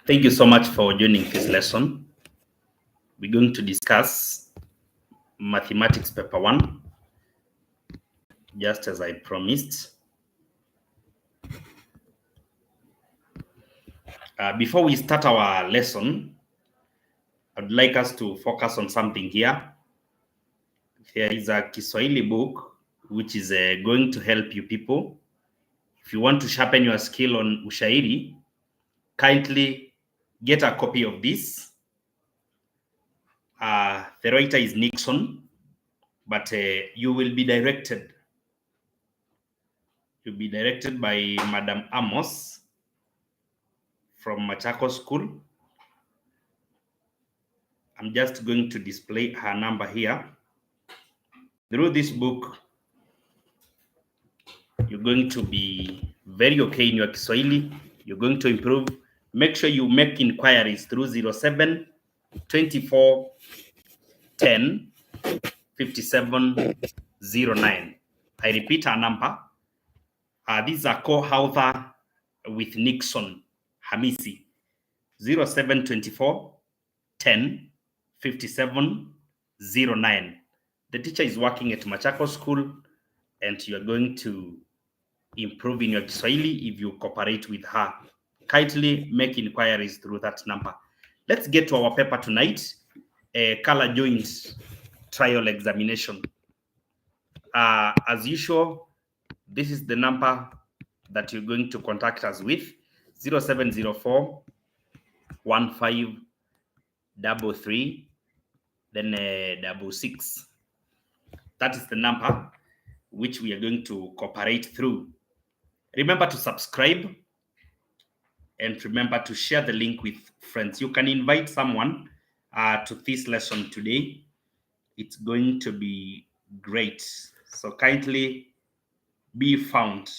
Thank you so much for joining this lesson. We're going to discuss mathematics paper 1, just as I promised. Before we start our lesson, I'd like us to focus on something here. Here is a Kiswahili book, which is going to help you people. If you want to sharpen your skill on ushairi, kindly get a copy of this. The writer is Nixon, but you will be directed. You'll be directed by Madam Amos from Machakos School. I'm just going to display her number here. Through this book, you're going to be very okay in your Kiswahili. You're going to improve. Make sure you make inquiries through 07 24 10 57 09. I repeat our number. This is a co-author with Nixon Hamisi. 07 24 10 57 09. The teacher is working at Machakos School, and you are going to improve in your Kiswahili if you cooperate with her. Kindly make inquiries through that number. Let's get to our paper tonight, a color joint trial examination. As usual, this is the number that you're going to contact us with, 0704 15 33 then 66. That is the number which we are going to cooperate through. Remember to subscribe and remember to share the link with friends. You can invite someone to this lesson today. It's going to be great. So kindly be found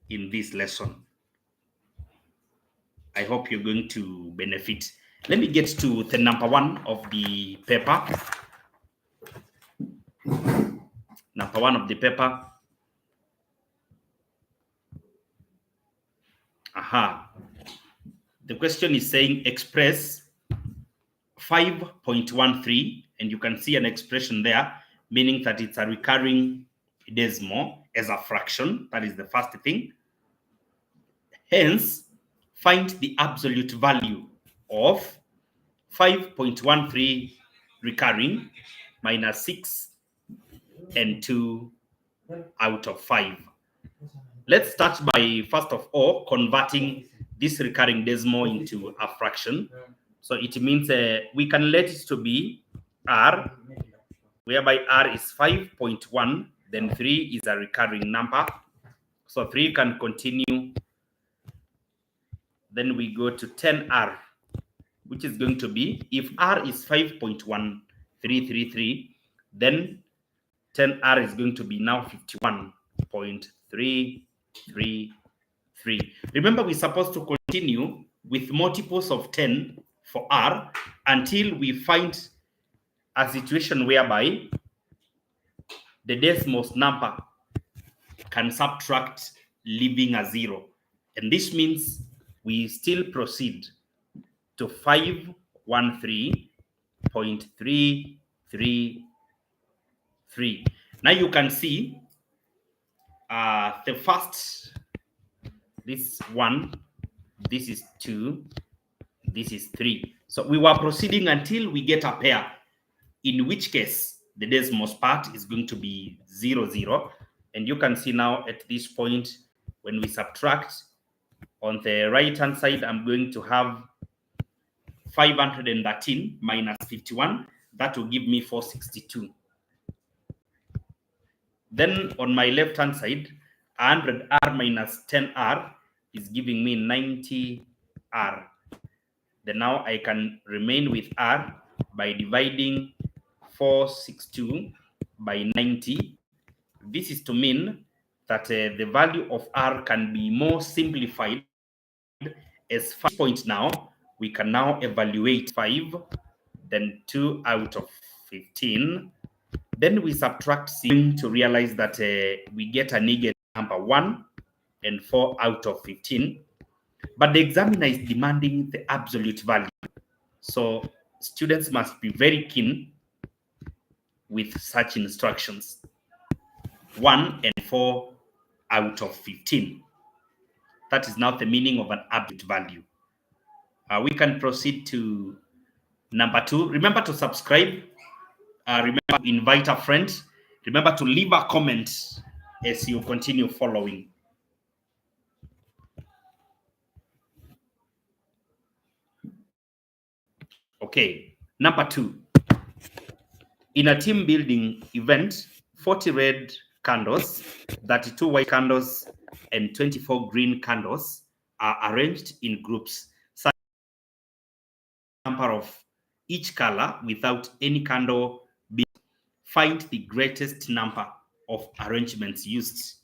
in this lesson. I hope you're going to benefit. Let me get to the number 1 of the paper. Number 1 of the paper. The question is saying express 5.13, and you can see an expression there, meaning that it's a recurring decimal as a fraction. That is the first thing. Hence, find the absolute value of 5.13 recurring minus 6 and 2 out of 5. Let's start by, first of all, converting this recurring decimal into a fraction. So it means we can let it to be r, whereby r is 5.1, then 3 is a recurring number. So 3 can continue. Then we go to 10r, which is going to be, if r is 5.1333, then 10r is going to be now 51.333. Remember, we're supposed to continue with multiples of 10 for r until we find a situation whereby the decimal number can subtract, leaving a 0. And this means we still proceed to 513.333. Now you can see the first, this 1, this is 2, this is 3. So we were proceeding until we get a pair, in which case the decimal part is going to be 0, 0. And you can see now at this point, when we subtract, on the right hand side, I'm going to have 513 minus 51. That will give me 462. Then on my left hand side, 100r minus 10r is giving me 90r. Then now I can remain with r by dividing 462 by 90. This is to mean that the value of r can be more simplified as 5 point now. We can now evaluate 5, then 2 out of 15. Then we subtract 6 to realize that we get a negative number 1. and 4 out of 15. But the examiner is demanding the absolute value. So students must be very keen with such instructions. 1 and 4 out of 15. That is now the meaning of an absolute value. We can proceed to number 2. Remember to subscribe. Remember to invite a friend. Remember to leave a comment as you continue following. Okay, number 2. In a team building event, 40 red candles, 32 white candles, and 24 green candles are arranged in groups. Such number of each color without any candle being. Find the greatest number of arrangements used.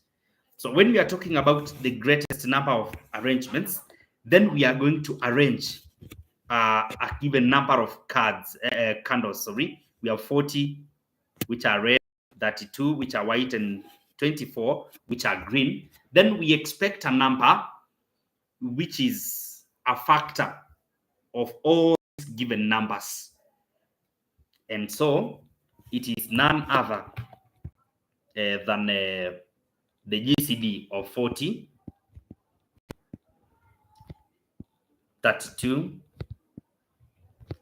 So when we are talking about the greatest number of arrangements, then we are going to arrange a given number of candles. Sorry, we have 40 which are red, 32 which are white, and 24 which are green. Then we expect a number which is a factor of all given numbers. And so it is none other than the GCD of 40, 32.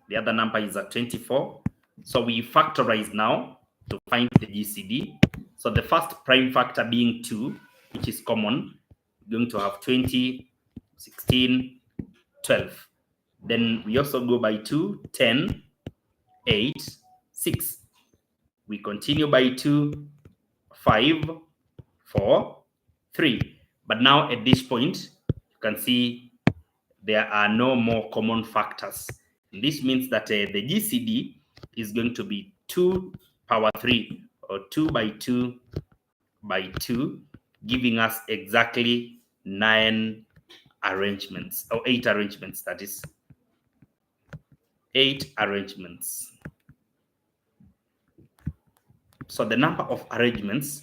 The other number is at 24. So we factorize now to find the GCD. So the first prime factor being 2, which is common, we're going to have 20, 16, 12. Then we also go by 2, 10, 8, 6. We continue by 2, 5, 4, 3. But now at this point, you can see there are no more common factors. And this means that the GCD is going to be 2 power 3, or 2 by 2 by 2, giving us exactly 9 arrangements, or 8 arrangements, that is. 8 arrangements. So the number of arrangements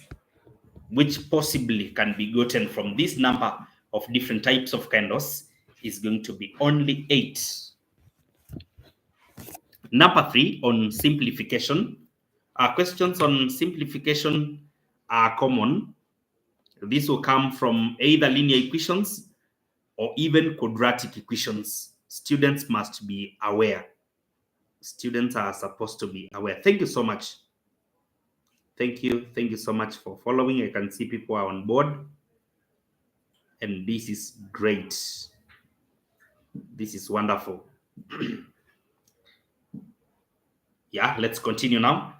which possibly can be gotten from this number of different types of candles is going to be only 8. Number 3, on simplification. Questions on simplification are common. This will come from either linear equations or even quadratic equations. Students must be aware. Students are supposed to be aware. Thank you so much. Thank you. Thank you so much for following. I can see people are on board. And this is great. This is wonderful. Yeah, let's continue now.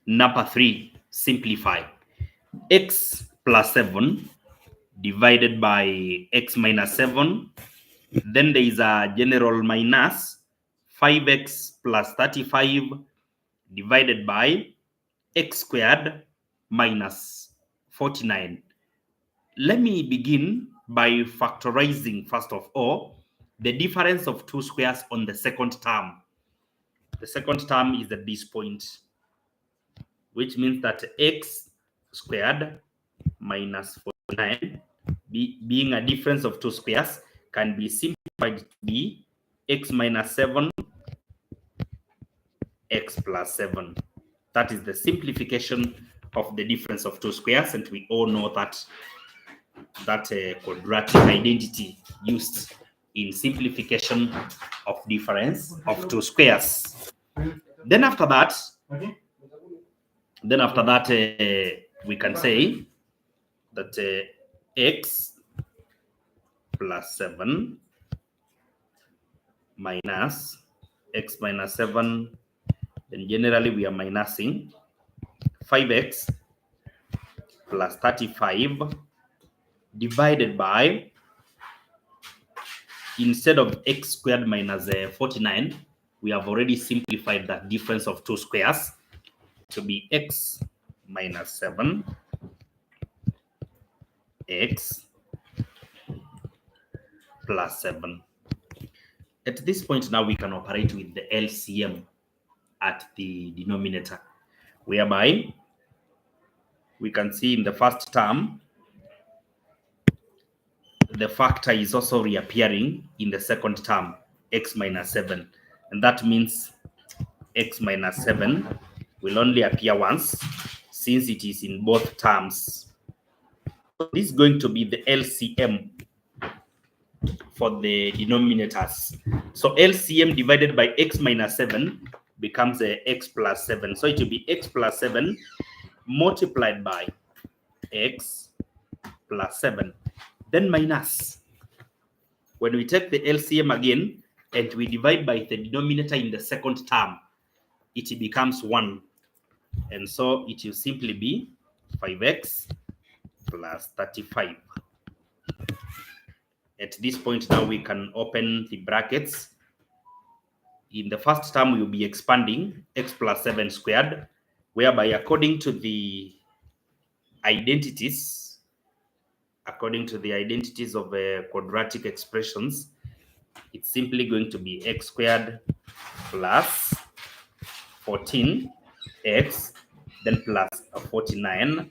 Number 3, simplify. X plus 7 divided by x minus 7. Then there is a general minus 5x plus 35 divided by x squared minus 49. Let me begin by factorizing, first of all, the difference of 2 squares on the second term. The second term is at this point, which means that x squared minus 49, being a difference of 2 squares, can be simplified to be x minus 7, x plus 7. That is the simplification of the difference of 2 squares, and we all know that quadratic identity used in simplification of difference of 2 squares. Then after that, we can say that x plus 7 minus x minus 7, then generally we are minusing 5x plus 35 divided by, instead of x squared minus 49, we have already simplified that difference of 2 squares to be x minus 7, x plus 7. At this point now, we can operate with the LCM at the denominator, whereby we can see in the first term, the factor is also reappearing in the second term, x minus 7. And that means x minus 7 will only appear once since it is in both terms. So this is going to be the LCM for the denominators. So LCM divided by x minus 7 becomes x plus 7. So it will be x plus 7 multiplied by x plus 7. Then minus. When we take the LCM again and we divide by the denominator in the second term, it becomes 1. And so it will simply be 5x plus 35. At this point now we can open the brackets. In the first term we will be expanding x plus 7 squared, whereby according to the identities of quadratic expressions, it's simply going to be x squared plus 14x, then plus 49,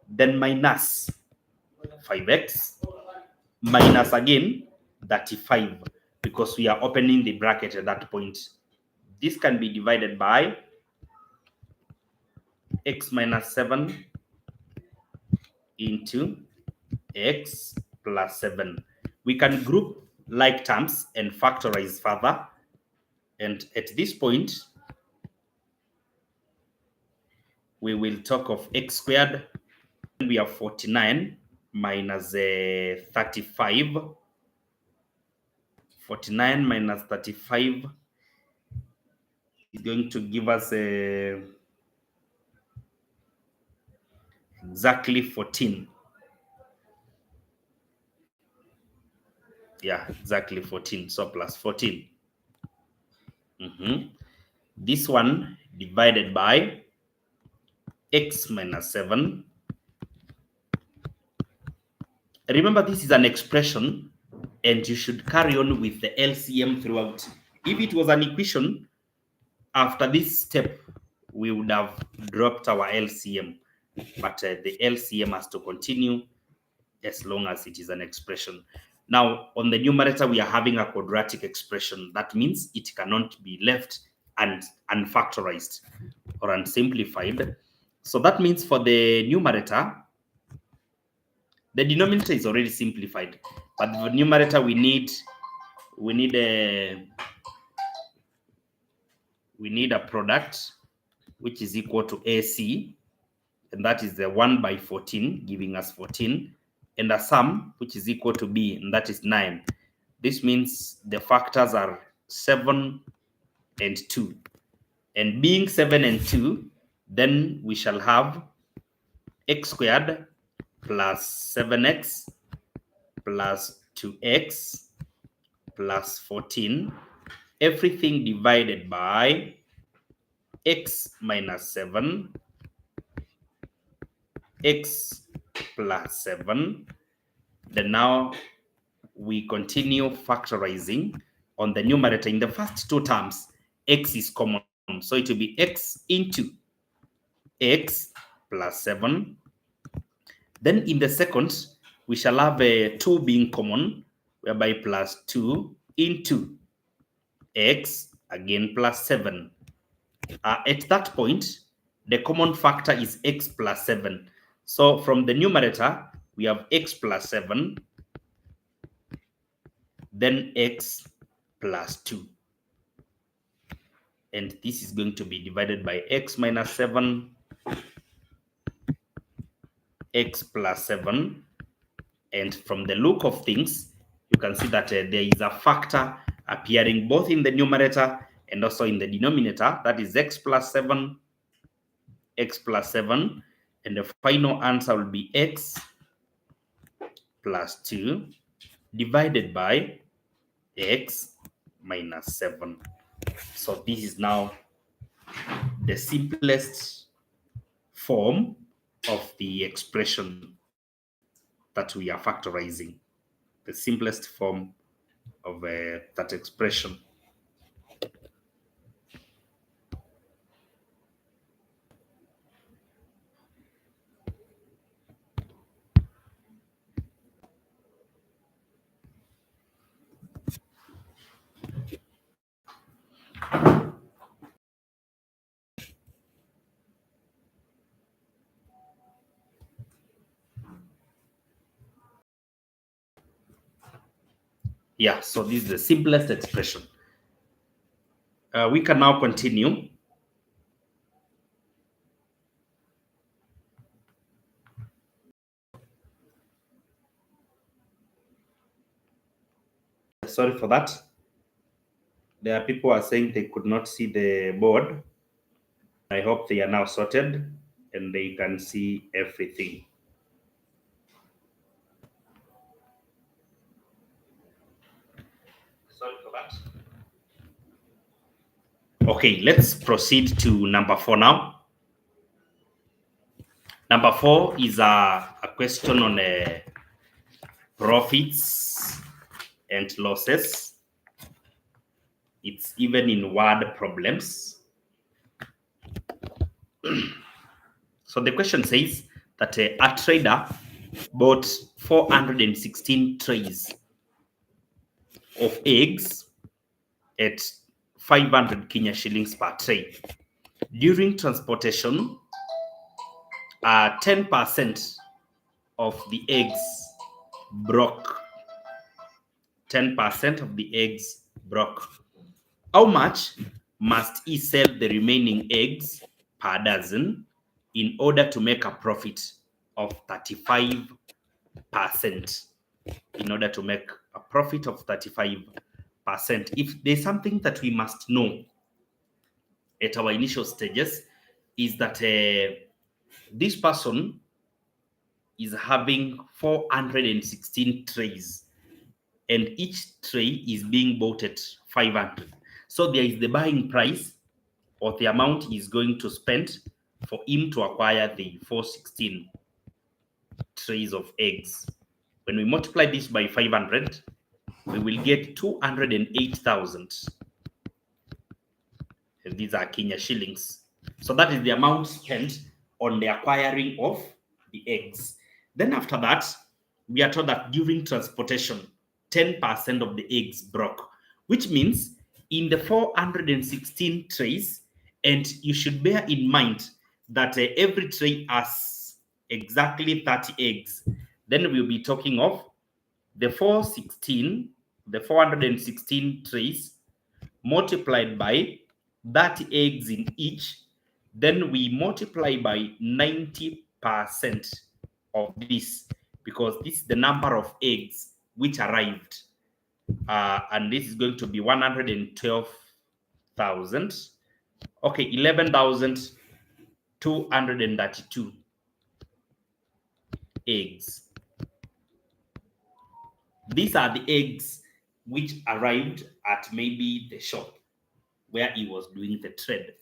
then minus 5x, minus again 35, because we are opening the bracket at that point. This can be divided by x minus 7 into x plus 7. We can group like terms and factorize further. And at this point, we will talk of x squared. We have 49 minus 35. 49 minus 35 is going to give us exactly 14. Yeah, exactly 14. So plus 14. This one divided by x minus 7. Remember, this is an expression, and you should carry on with the LCM throughout. If it was an equation, after this step, we would have dropped our LCM. But the LCM has to continue as long as it is an expression. Now, on the numerator, we are having a quadratic expression. That means it cannot be left unfactorized or unsimplified. So that means for the numerator, the denominator is already simplified, but the numerator we need a product which is equal to AC, and that is the 1 by 14, giving us 14, and a sum which is equal to B, and that is 9. This means the factors are 7 and 2. And being 7 and 2, then we shall have x squared plus 7x plus 2x plus 14, everything divided by x minus 7, x plus 7. Then now we continue factorizing on the numerator. In the first two terms, x is common, so it will be x into x plus 7. Then in the second, we shall have a 2 being common, whereby plus 2 into x, again plus 7. At that point, the common factor is x plus 7. So from the numerator, we have x plus 7, then x plus 2. And this is going to be divided by x minus 7, x plus 7. And from the look of things, you can see that there is a factor appearing both in the numerator and also in the denominator. That is x plus 7, x plus 7. And the final answer will be x plus 2 divided by x minus 7. So this is now the simplest form of the expression that we are factorizing. The simplest form of that expression. Yeah, so this is the simplest expression. We can now continue. Sorry for that. There are people who are saying they could not see the board. I hope they are now sorted and they can see everything. Sorry for that. Okay, let's proceed to number 4 now. Number 4 is a question on profits and losses. It's even in word problems. So the question says that a trader bought 416 trays of eggs at 500 Kenya shillings per tray. During transportation, 10% of the eggs broke. 10% of the eggs broke. How much must he sell the remaining eggs per dozen in order to make a profit of 35%? In order to make a profit of 35%. If there's something that we must know at our initial stages, is that this person is having 416 trays, and each tray is being bought at 500. So there is the buying price, or the amount he's going to spend for him to acquire the 416 trays of eggs. When we multiply this by 500, we will get 208,000. And these are Kenya shillings. So that is the amount spent on the acquiring of the eggs. Then after that, we are told that during transportation, 10% of the eggs broke, which means in the 416 trays, and you should bear in mind that every tray has exactly 30 eggs. Then we'll be talking of the 416 trays multiplied by 30 eggs in each. Then we multiply by 90% of this, because this is the number of eggs which arrived. And this is going to be 112,000. Okay, 11,232 eggs. These are the eggs which arrived at maybe the shop where he was doing the trade.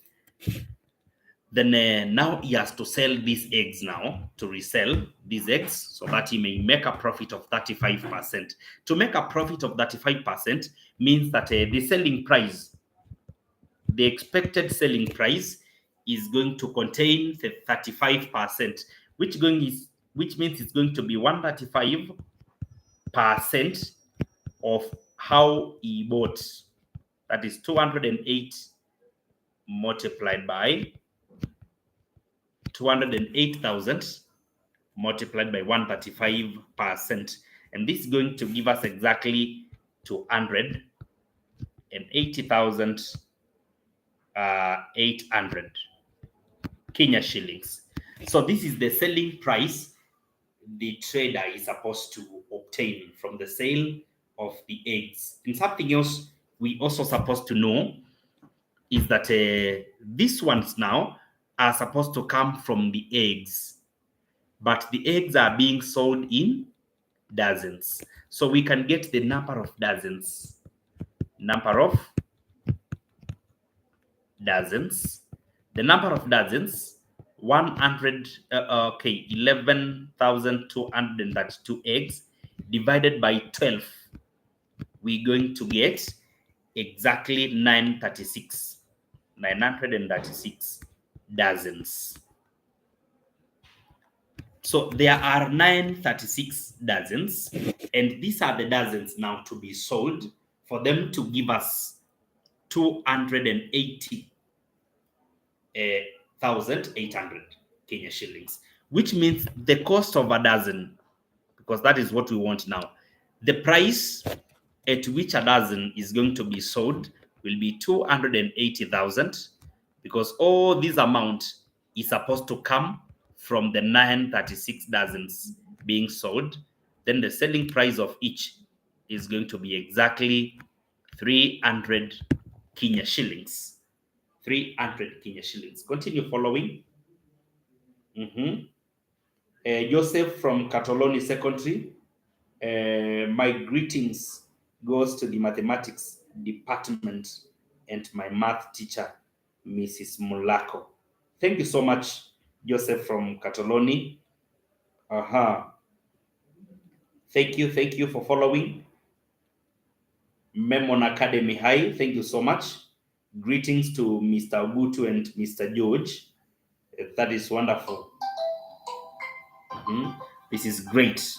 Then now he has to sell these eggs now, to resell these eggs, so that he may make a profit of 35%. To make a profit of 35% means that the selling price, the expected selling price, is going to contain the 35%, which means it's going to be 135% of how he bought. That is 208 multiplied by 208,000 multiplied by 135%. And this is going to give us exactly 280,800 Kenya shillings. So this is the selling price the trader is supposed to obtain from the sale of the eggs. And something else we also supposed to know is that these ones now are supposed to come from the eggs, but the eggs are being sold in dozens. So we can get the number of dozens. Number of dozens. The number of dozens, 11,232 eggs divided by 12. We're going to get exactly 936 dozens. So there are 936 dozens, and these are the dozens now to be sold for them to give us 280,800 Kenya shillings, which means the cost of a dozen, because that is what we want now. The price at which a dozen is going to be sold will be 280,000, because all this amount is supposed to come from the 936 dozens being sold. Then the selling price of each is going to be exactly 300 Kenya shillings. 300 Kenya shillings. Continue following. Joseph from Catoloni Secondary. My greetings goes to the mathematics department and my math teacher, Mrs. Mulako. Thank you so much, Joseph from Catoloni. Thank you for following. Memon Academy High, thank you so much. Greetings to Mr. Ogutu and Mr. George. That is wonderful. This is great.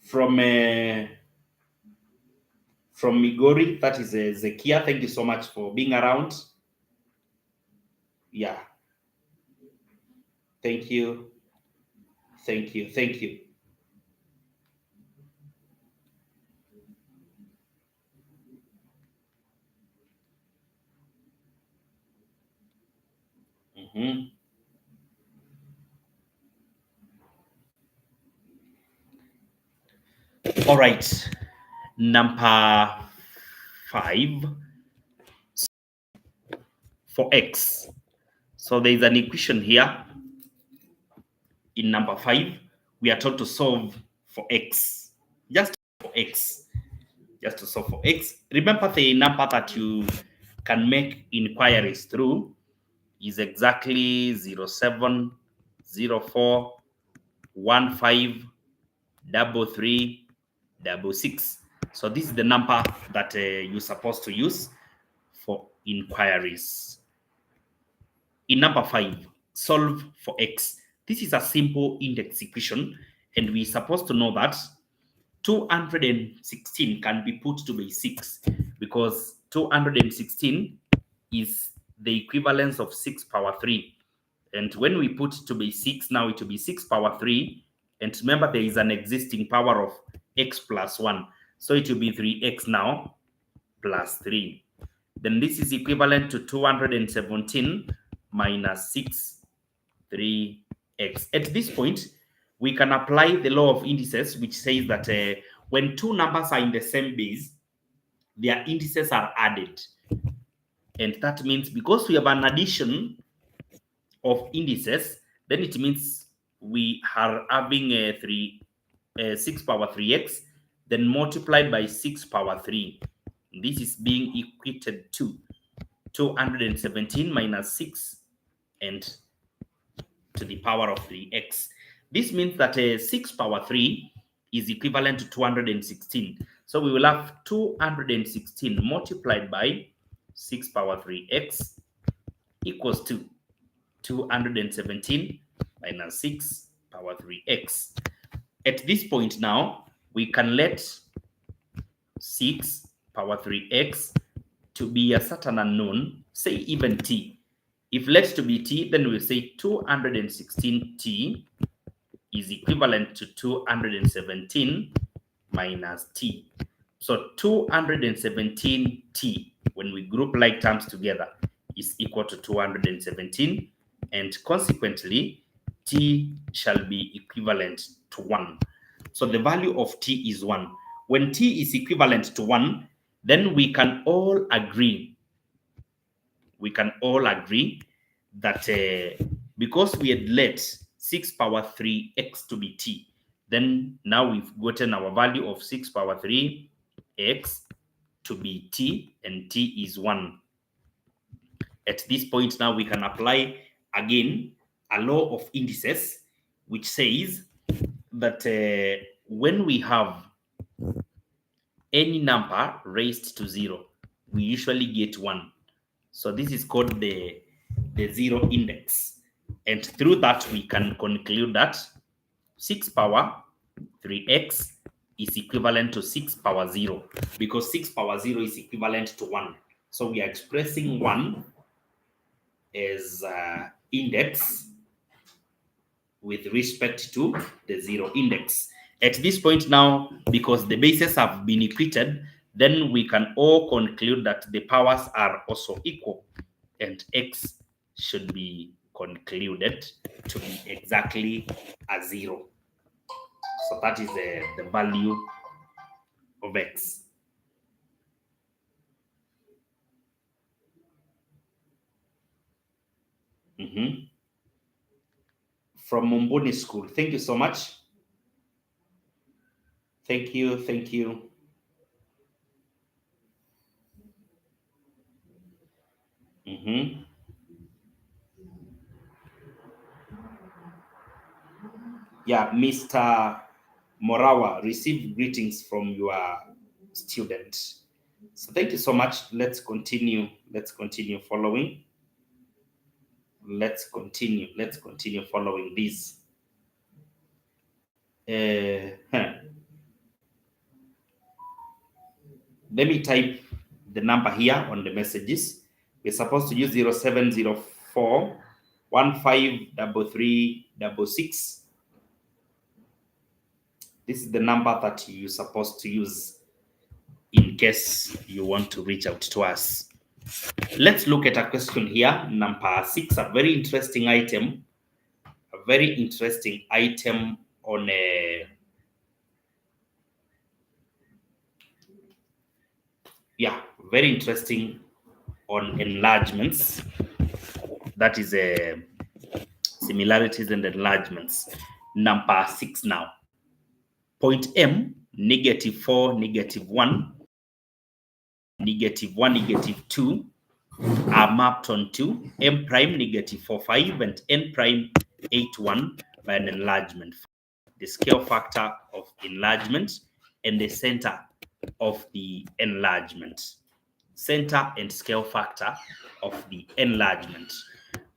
From Migori, that is Zekia. Thank you so much for being around. Yeah. Thank you. All right. Number 5 for x. So there is an equation here. In number 5, we are told to solve for x. Just for x. Just to solve for x. Remember, the number that you can make inquiries through is exactly 07 04 15 33 66. So this is the number that you're supposed to use for inquiries. In number 5, solve for x. This is a simple index equation, and we're supposed to know that 216 can be put to base 6, because 216 is the equivalence of 6 power 3. And when we put to base 6, now it will be 6 power 3. And remember, there is an existing power of x plus 1. So it will be 3x now plus 3. Then this is equivalent to 217 minus 6, 3x. At this point, we can apply the law of indices, which says that when two numbers are in the same base, their indices are added. And that means because we have an addition of indices, then it means we are having 6 power 3x, then multiplied by 6 power 3. This is being equated to 217 minus 6 and to the power of 3x. This means that 6 power 3 is equivalent to 216. So we will have 216 multiplied by 6 power 3x equals to 217 minus 6 power 3x. At this point now, we can let 6 power 3x to be a certain unknown, say even t. If let to be t, then we'll say 216t is equivalent to 217 minus t. So 217t, when we group like terms together, is equal to 217, and consequently, t shall be equivalent to 1. So the value of t is 1. When t is equivalent to 1, then we can all agree that because we had let 6 power 3x to be t, then now we've gotten our value of 6 power 3x to be t, and t is 1. At this point now, we can apply again a law of indices, which says that when we have any number raised to 0, we usually get 1. So this is called the zero index. And through that, we can conclude that 6 power 3x is equivalent to 6 power 0, because 6 power 0 is equivalent to 1. So we are expressing 1 as index with respect to the 0 index. At this point now, because the bases have been equated, then we can all conclude that the powers are also equal, and x should be concluded to be exactly a 0. So that is the value of x. From Mumbuni School. Thank you so much. Thank you. Thank you. Yeah, Mr. Morawa, receive greetings from your student. So thank you so much. Let's continue. Let's continue following. Let's continue following this. Let me type the number here on the messages. We're supposed to use 0704 153366. This is the number that you're supposed to use in case you want to reach out to us. Let's look at a question here, number 6, a very interesting item. A very interesting item on a very interesting on enlargements. That is similarities and enlargements. Number 6 now. Point M, -4, -1, -1, -2 are mapped onto M prime -4, 5 and N prime 8, 1 by an enlargement. The scale factor of enlargement and the center of the enlargement. Center and scale factor of the enlargement.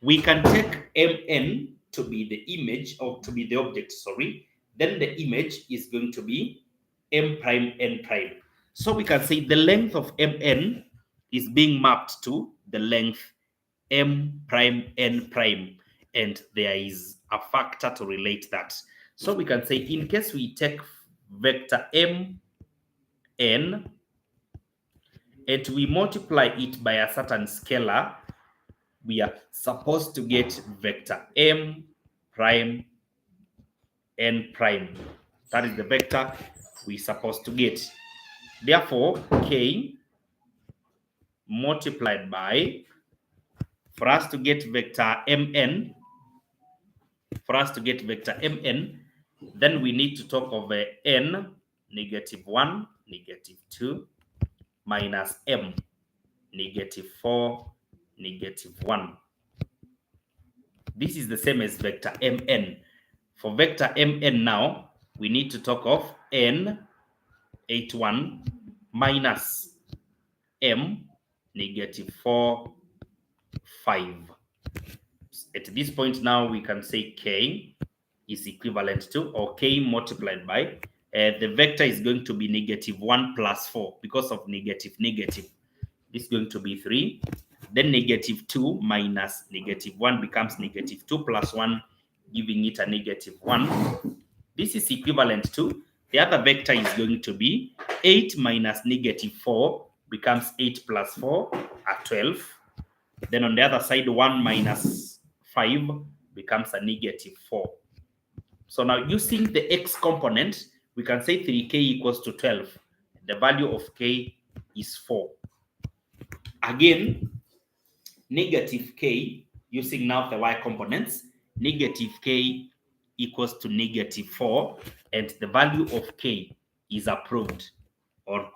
We can take Mn to be the image, or to be the object, sorry. Then the image is going to be M prime, N prime. So we can say the length of Mn is being mapped to the length M prime, N prime. And there is a factor to relate that. So we can say in case we take vector M, N, and we multiply it by a certain scalar, we are supposed to get vector M prime, N prime. That is the vector we're supposed to get. Therefore, K multiplied by, for us to get vector Mn, then we need to talk of N, -1, -2, minus M, -4, -1. This is the same as vector Mn. For vector Mn now, we need to talk of N, 8, 1, minus M, -4, 5. At this point now, we can say K is equivalent to, or K multiplied by, the vector is going to be -1 plus 4 because of negative. This is going to be 3. Then -2 minus -1 becomes -2 plus 1, giving it a -1. This is equivalent to, the other vector is going to be 8 minus -4 becomes 8 plus 4 are 12. Then on the other side, 1 minus 5 becomes a -4. So now using the x component, we can say 3k equals to 12. The value of k is 4. Again, -k, using now the y components, -k equals to -4, and the value of k is approved or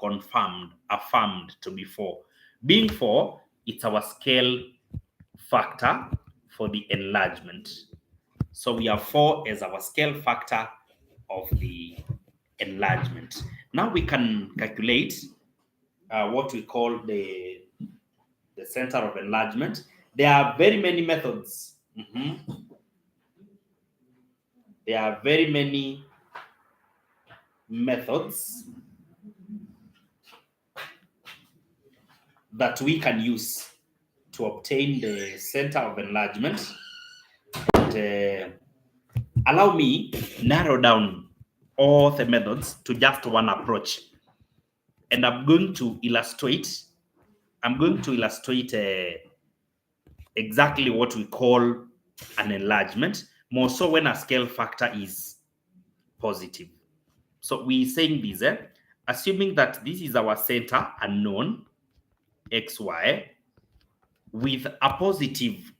affirmed to be 4. Being 4, it's our scale factor for the enlargement. So we have 4 as our scale factor of the enlargement. Now we can calculate what we call the center of enlargement. There are very many methods. There are very many methods that we can use to obtain the center of enlargement. And allow me narrow down all the methods to just one approach. And I'm going to illustrate exactly what we call an enlargement, more so when a scale factor is positive. So we're saying this, assuming that this is our center unknown, xy, with a positive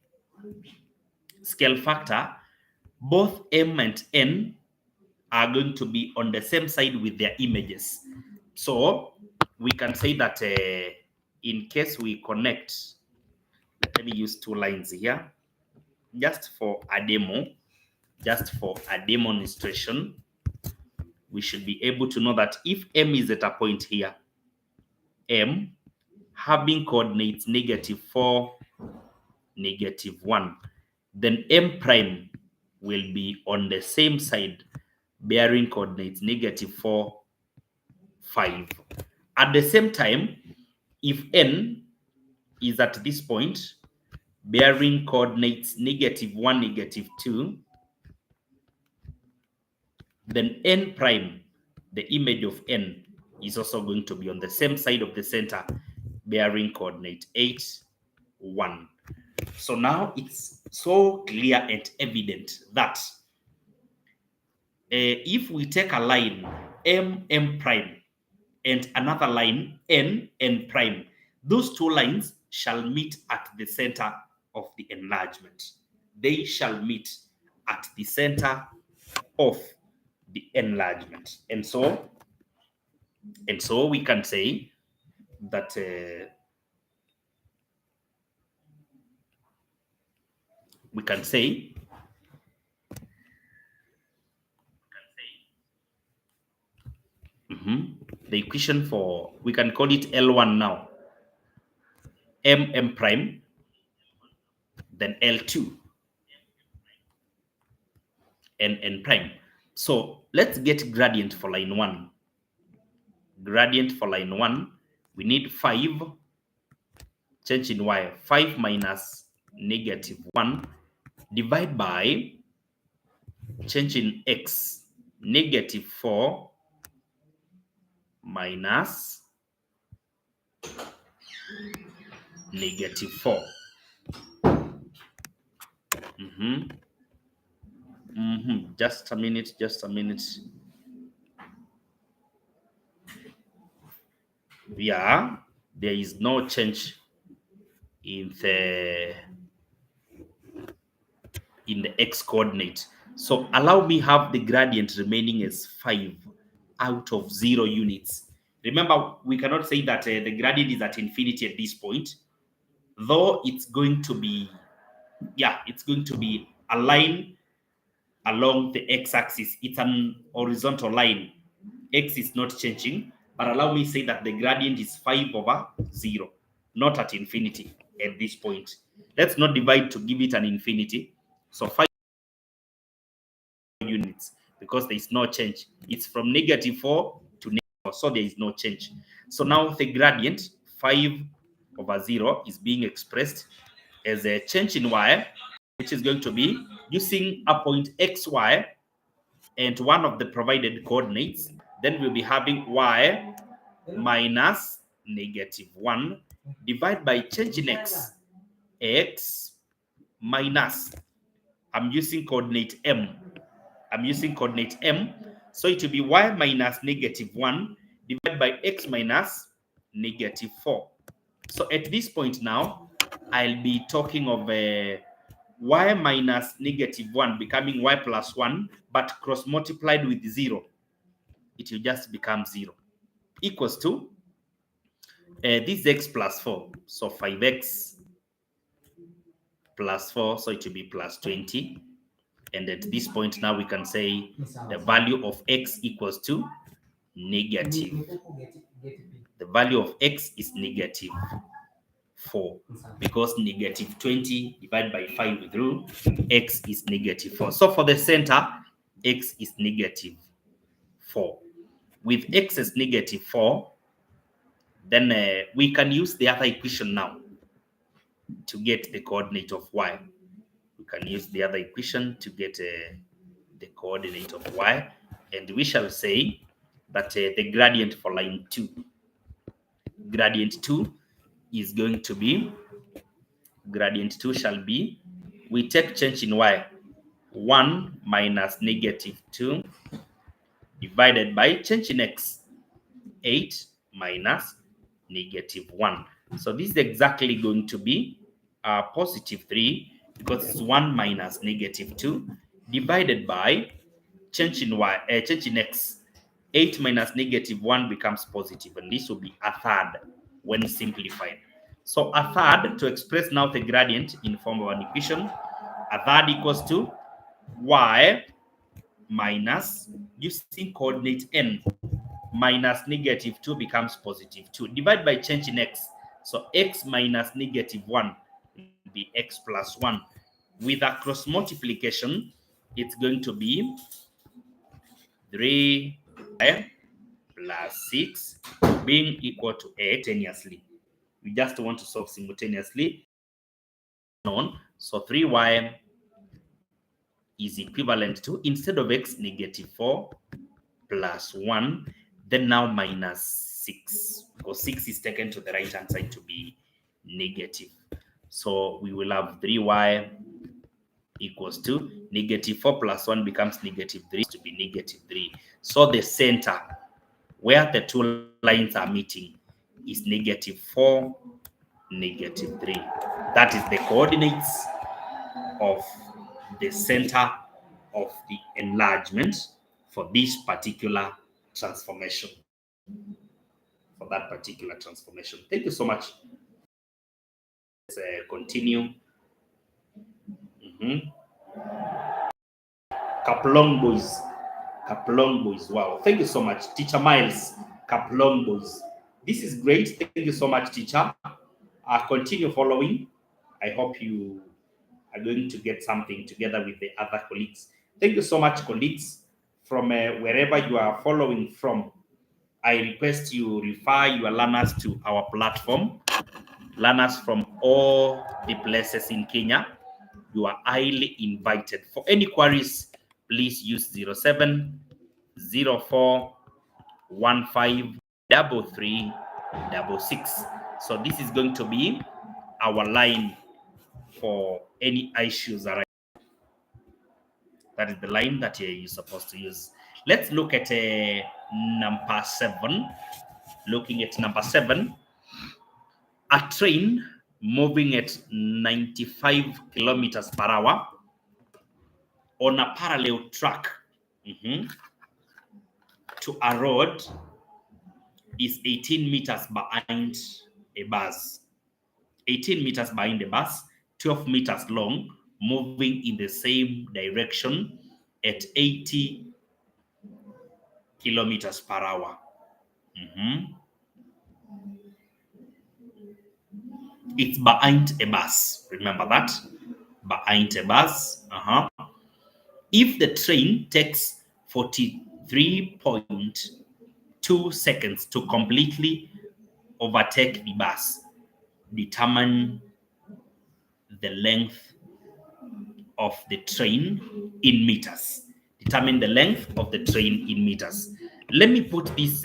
scale factor, both m and n are going to be on the same side with their images. So we can say that in case we connect, let me use two lines here, just for a demo, just for a demonstration, we should be able to know that if m is at a point here, m having coordinates -4, -1, then m prime will be on the same side bearing coordinates -4, 5. At the same time, if n is at this point bearing coordinates -1, -2, then n prime, the image of n, is also going to be on the same side of the center bearing coordinate 8, 1. So now it's so clear and evident that if we take a line m prime and another line n prime, those two lines shall meet at the center of the enlargement. They shall meet at the center of the enlargement. And so we can say that the equation for, we can call it L1 now, m prime, then L2, n prime. So let's get gradient for line 1. Gradient for line 1, we need 5, change in y, 5 minus -1, divide by change in x, -4 minus -4. Just a minute. Yeah, there is no change in the x coordinate. So allow me have the gradient remaining as 5 out of 0 units. Remember, we cannot say that the gradient is at infinity at this point, though it's going to be a line along the x-axis. It's an horizontal line. X is not changing, but allow me say that the gradient is 5/0, not at infinity at this point. Let's not divide to give it an infinity. So 5 units, because there is no change. It's from -4 to -4, so there is no change. So now the gradient 5/0 is being expressed as a change in y, which is going to be using a point xy and one of the provided coordinates. Then we'll be having y minus -1 divided by change in x, x minus, I'm using coordinate m, so it will be y minus -1 divided by x minus -4. So at this point now, I'll be talking of y minus -1 becoming y plus 1, but cross multiplied with 0. It will just become 0, equals to this is x plus 4. So 5x plus 4, so it will be plus 20. And at this point now we can say the value of x equals to negative. The value of x is -4, because -20 divided by 5 with rule, x is -4. So for the center, x is -4. With x as -4, then we can use the other equation now to get the coordinate of y. We can use the other equation to get the coordinate of y. And we shall say that the gradient for line 2, gradient 2 is going to be, gradient 2 shall be, we take change in y, 1 minus negative 2 divided by change in x, 8 minus negative 1. So this is exactly going to be positive 3 because it's 1 minus negative 2 divided by change in y, change in x. 8 minus negative 1 becomes positive, and this will be a third when simplified. So a third, to express now the gradient in form of an equation, a third equals to y minus, using coordinate n, minus negative 2 becomes positive 2. Divide by change in x. So x minus negative 1 will be x plus 1. With a cross multiplication, it's going to be 3 plus 6 being equal to 8 simultaneously. We just want to solve simultaneously. So 3y is equivalent to, instead of x, negative 4 plus 1, then now minus 6, because 6 is taken to the right hand side to be negative. So we will have 3y equals to negative 4 plus 1 becomes negative 3 to be negative 3. So the center where the two lines are meeting is negative 4, negative 3. That is the coordinates of the center of the enlargement for this particular transformation. For that particular transformation. Thank you so much. Let's continue. Kaplong boys. Kaplong boys. Wow. Thank you so much. Teacher Miles. Kaplong boys. This is great. Thank you so much, teacher. Continue following. I hope you are going to get something together with the other colleagues. Thank you so much, colleagues, from wherever you are following from. I request you refer your learners to our platform. Learners from all the places in Kenya, you are highly invited. For any queries, please use 07 04 15 33 66. So this is going to be our line for any issues arise. That is the line that you're supposed to use. Let's look at number 7. Looking at number 7, a train moving at 95 kilometers per hour on a parallel track to a road is 18 meters behind a bus. 18 meters behind the bus, 12 meters long, moving in the same direction at 80 kilometers per hour. It's behind a bus. Remember that? Behind a bus. If the train takes 43.2 seconds to completely overtake the bus, determine the length of the train in meters. Determine the length of the train in meters. Let me put this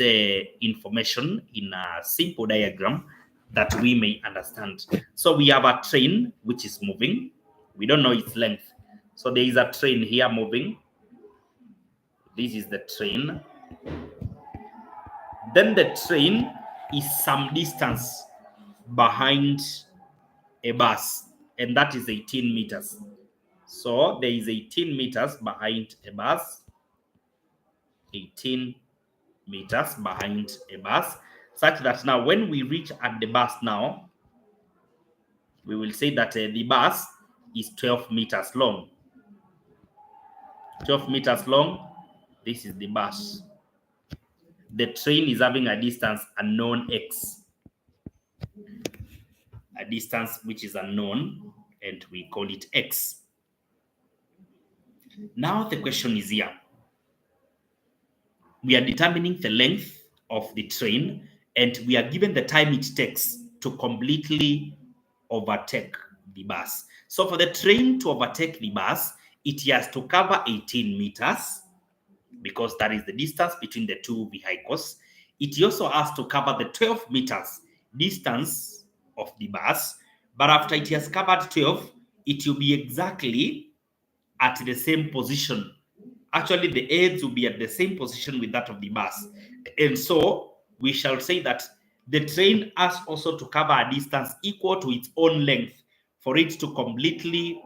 information in a simple diagram that we may understand. So we have a train which is moving. We don't know its length. So there is a train here moving. This is the train. Then the train is some distance behind a bus, and that is 18 meters. So there is 18 meters behind a bus. 18 meters behind a bus, such that now when we reach at the bus now, we will say that the bus is 12 meters long. 12 meters long. This is the bus. The train is having a distance unknown x. A distance which is unknown, and we call it x. Now the question is here. We are determining the length of the train, and we are given the time it takes to completely overtake the bus. So for the train to overtake the bus, it has to cover 18 meters. because that is the distance between the two vehicles. It also has to cover the 12 meters distance of the bus, but after it has covered 12, it will be exactly at the same position. Actually, the aids will be at the same position with that of the bus. And so we shall say that the train has also to cover a distance equal to its own length for it to completely